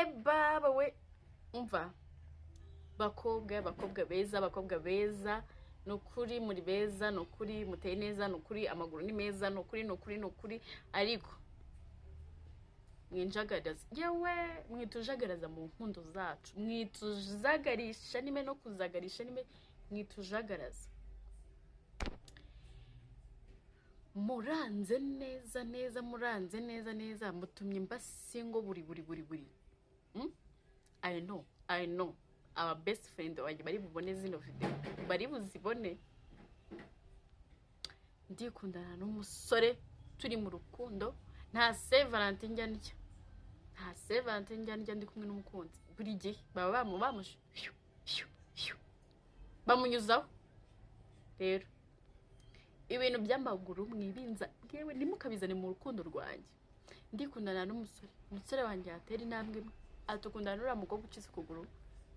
baba we umva bakobwa beza nukuri muri beza nukuri muteye neza nukuri amaguru ni meza nukuri ariko mwinjagaraza yewe mwitujagaraza mu nkundo zacu mwituzagarisha nime no kuzagarisha nime mwitujagaraza muranze neza mutumye mbasingo buri I know our best friend wanjye bari bubone zino video bari buzibone ndikundana n'umusore turi mu rukundo nta Saint Valentin njya ndi kumwe n'umukunzi buri gihe baba bamushe bamunyuzaho rero ibintu by'amaguru mwibinza bwewe nimukabizane mu rukundo rwanjye ndikundana n'umusore wanjye yatera intambwe imwe atukundana n'uriya mukobwa ucize ukuguru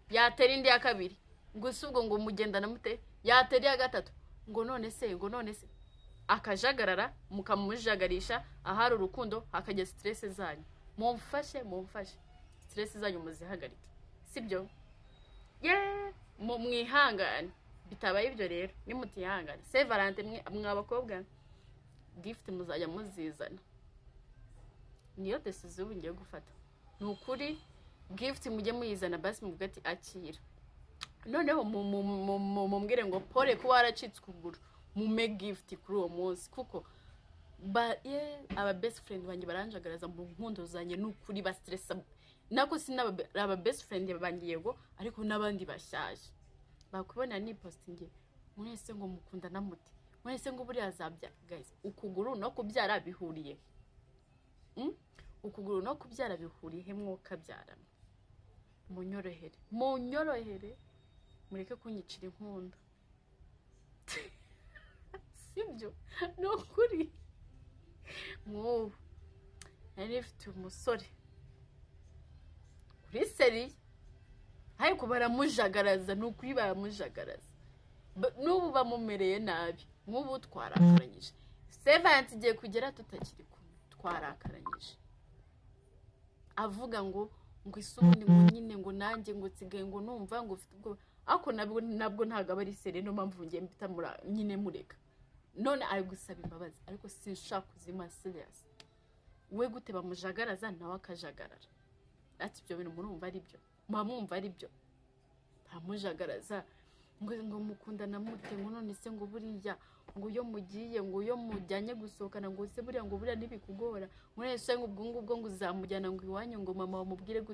yatera indi ya kabiri gusa ubwo ngo mugendana mute yatera iya gatatu ngo none se akajagarara mukamujagarisha ahari urukundo hakajya stress zanyu mumfashe stress zanyu muzihagarike sibyo mwihangane bitabaye ibyo rero nimutihangane Saint Valentin mwabakobwa gift muzajya muzizana niyo decision ubu ngiye gufata nukuri gift mujye muyizana basi muvuga ati akira noneho mumbwire ngo pole kuba waracitse ukuguru mume gift kuri uwo munsi kuko aba best friend banjye baranjagaraza mu nkundo zanjye nukuri ba stress nako sinaba best friend banjye yego ariko nabandi bashaje bakubona ni posting mwese ngo mukunda namute mwese ngo buri azabya guys ukuguru no kubyara bihuriye ukuguru no kubyara bihuriye mwoka byara munyorohere mureke kunyicira inkunda sibyo nokuri mwo narifite umusore kuri seri ariko baramujagaraza nukuri baramujagaraza nubu bamumereye nabi nk'ubu twarakaranyije Saint igiye kugera tutakiri kumwe twarakaranyije avuga ngo isubundi ngo nyine ngo nanjye ngo tsigaye ngo numva ngo ufite ubwo ako nabwo ntago abari seri no mpamvu ngiye mbita nyine mureka none ari gusaba imbabazi ariko sinshaka kuzima serious we gute bamujagaraza nawe akajagarara ati ibyo bintu murumva ari byo mwumva ari byo bamujagaraza ngo mukundana mute ngo none se ngo buriya ngo yo mugiye ngo yo mujyanye gusohokana ngo se buriya ngo buriya nibikugora ngo nese ngo ubwo ngo uzamujyana ngo iwanyu ngo mama bamubwire gute